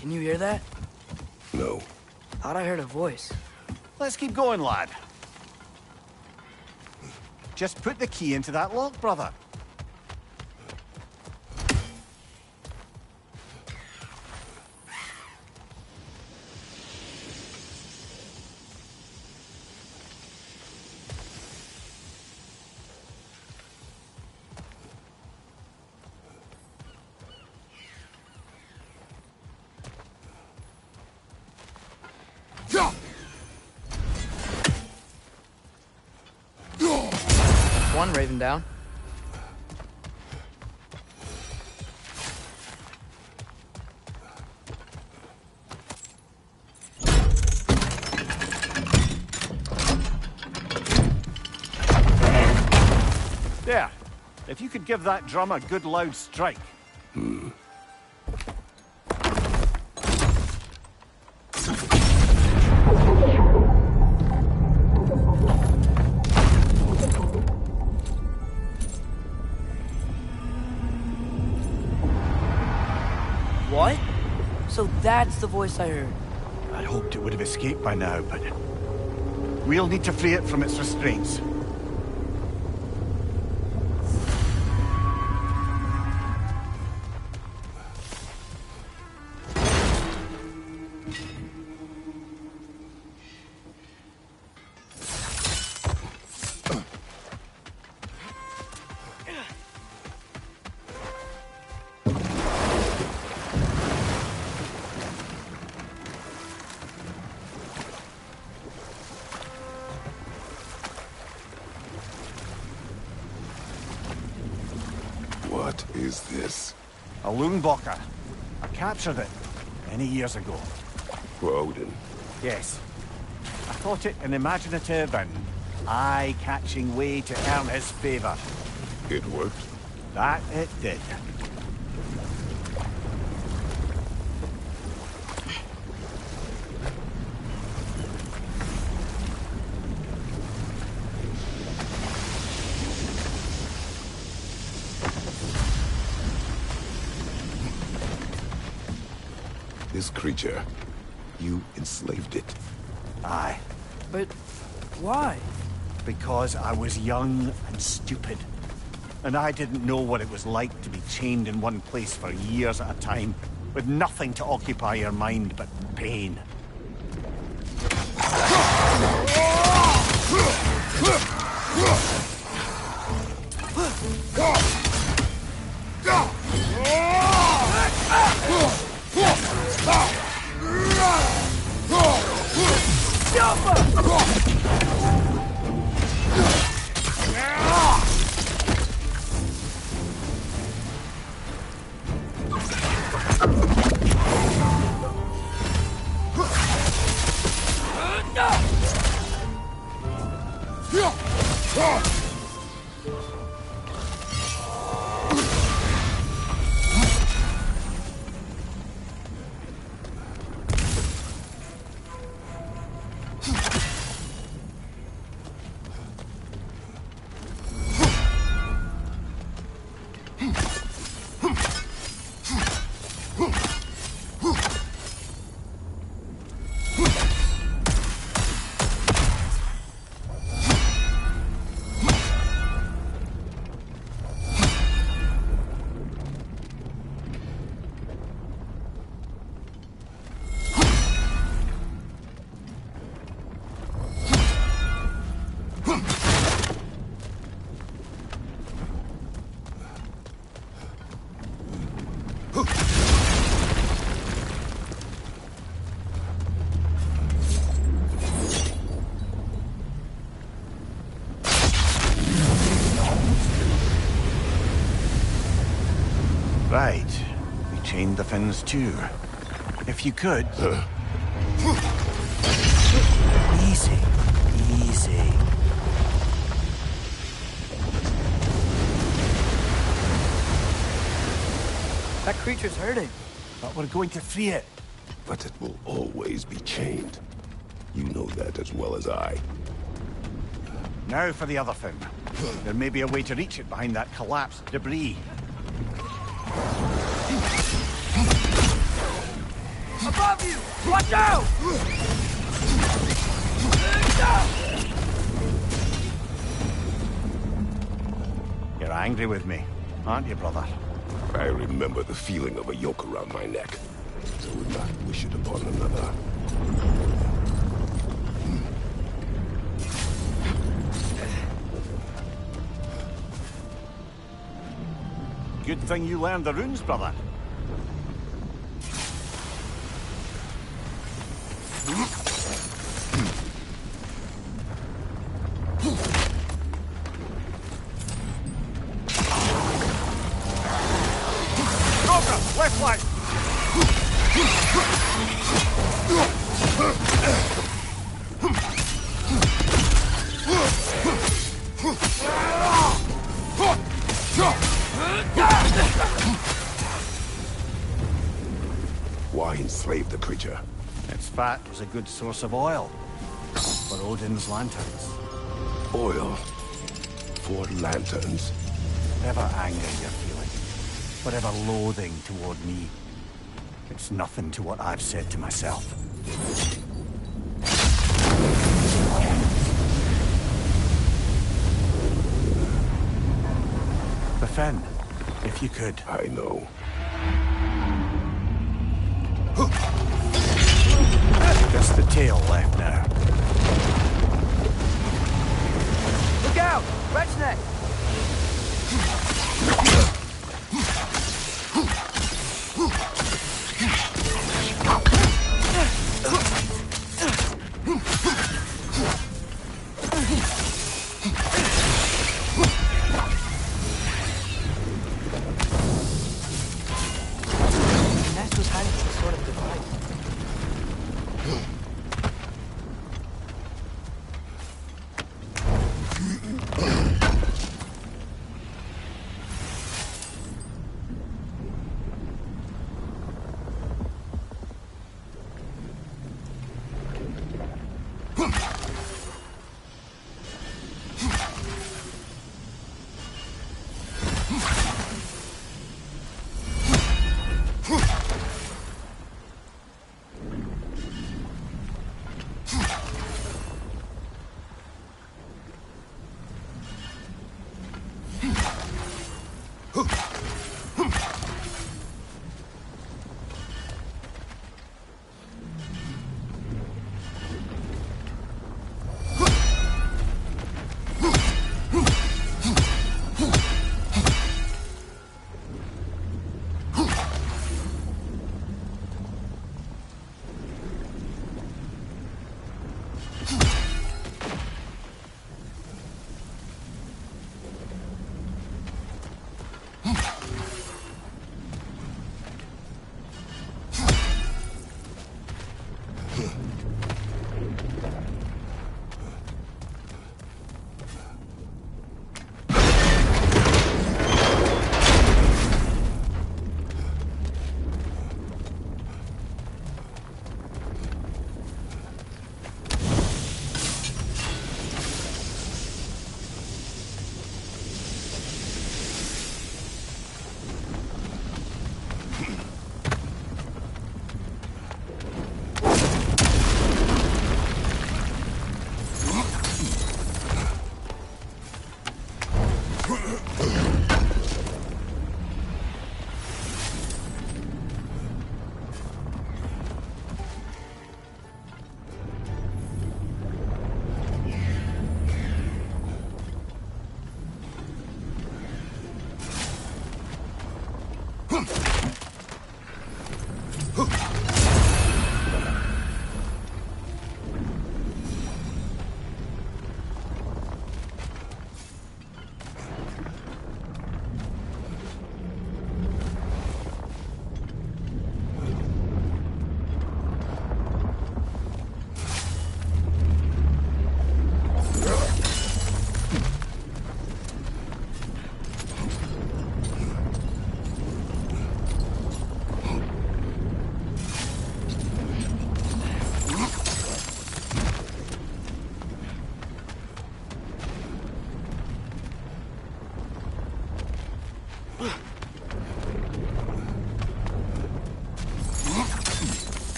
Can you hear that? No. Thought I heard a voice. Let's keep going, lad. Just put the key into that lock, brother. One Raven down. There. If you could give that drum a good loud strike. What? So that's the voice I heard. I'd hoped it would have escaped by now, but we'll need to free it from its restraints. What is this? A Loonbocker. I captured it many years ago. For Odin. Yes. I thought it an imaginative and eye-catching way to earn his favor. It worked? That it did. This creature, you enslaved it. Aye. But why? Because I was young and stupid. And I didn't know what it was like to be chained in one place for years at a time, with nothing to occupy your mind but pain. Right. We chained the fins too. If you could... Easy. Easy. That creature's hurting. But we're going to free it. But it will always be chained. You know that as well as I. Now for the other fin. There may be a way to reach it behind that collapsed debris. Above you! Watch out! You're angry with me, aren't you, brother? I remember the feeling of a yoke around my neck. So would not wish it upon another. Good thing you learned the runes, brother. Cobra, left flank! Why enslave the creature? Its fat was a good source of oil for Odin's lanterns. Oil. For lanterns. Whatever anger you're feeling, whatever loathing toward me, it's nothing to what I've said to myself. The fin, if you could. I know. Just the tail left now. Look out! Wretch neck! Nest was hiding some sort of device.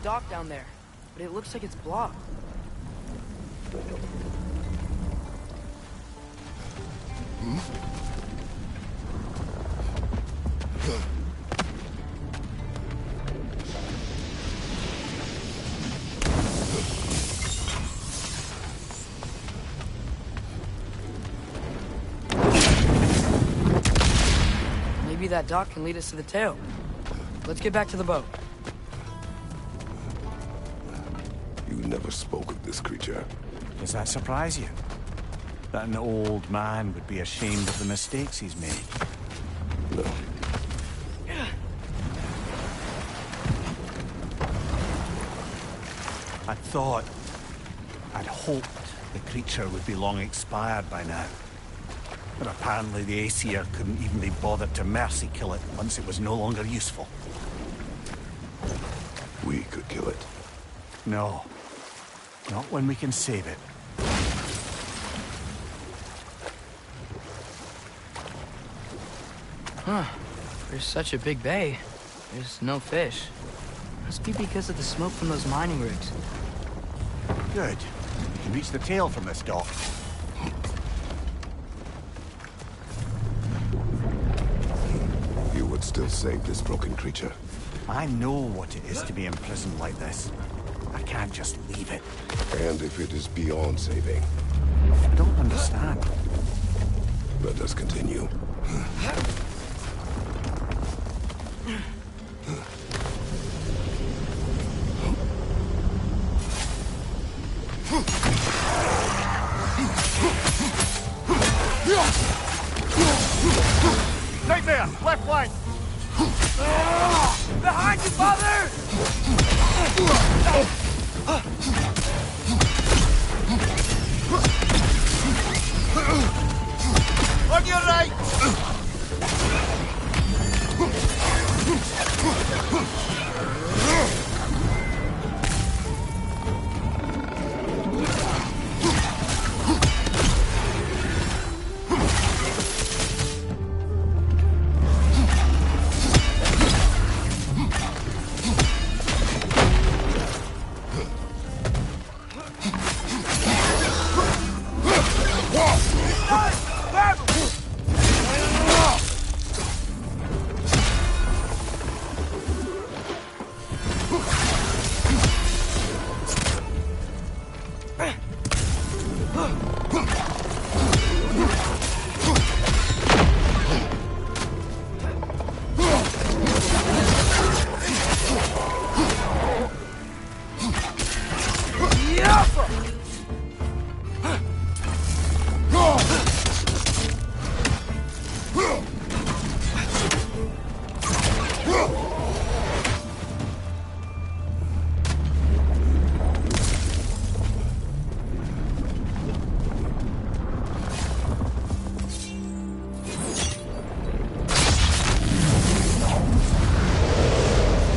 Dock down there, but it looks like it's blocked. Maybe that dock can lead us to the tail. Let's get back to the boat. Never spoke of this creature. Does that surprise you? That an old man would be ashamed of the mistakes he's made? No. I'd hoped the creature would be long expired by now. But apparently the Aesir couldn't even be bothered to mercy kill it once it was no longer useful. We could kill it. No. Not when we can save it. Huh. There's such a big bay. There's no fish. Must be because of the smoke from those mining rigs. Good. We can reach the tail from this dock. You would still save this broken creature. I know what it is to be imprisoned like this. I can't just leave it. And if it is beyond saving, I don't understand. let us continue. Right there! Left flank! Behind you, father! On your right!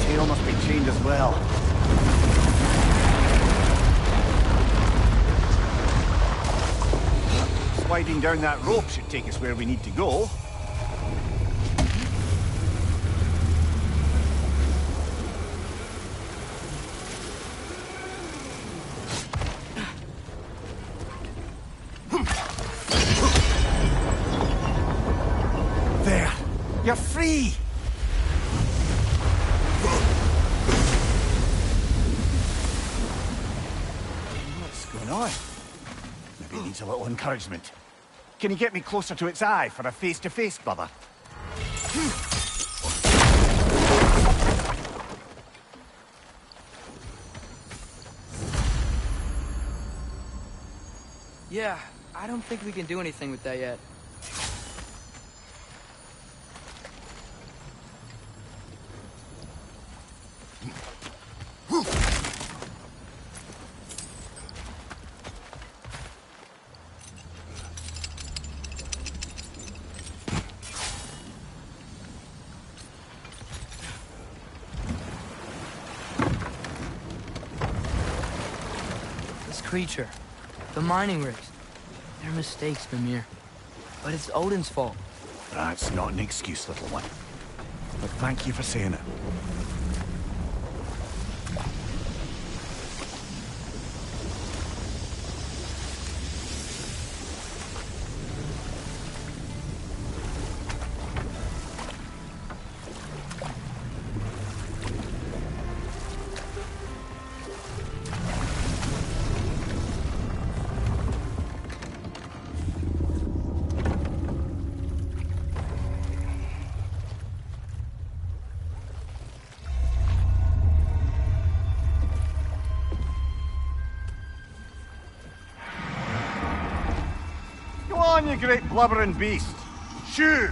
Tail must be chained as well. Sliding down that rope should take us where we need to go. There! You're free! What's going on? Maybe it needs a little encouragement. Can you get me closer to its eye for a face-to-face, brother? Yeah, I don't think we can do anything with that yet. This creature, the mining rigs, they're mistakes, Mimir. But it's Odin's fault. That's not an excuse, little one. But thank you for saying it. Go on, you great blubbering beast. Shoo!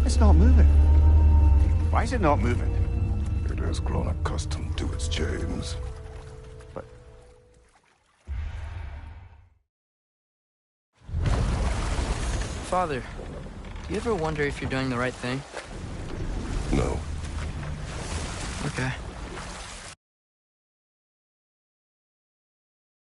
It's not moving. Why is it not moving? It has grown accustomed to its chains. But... Father, do you ever wonder if you're doing the right thing? No. Okay.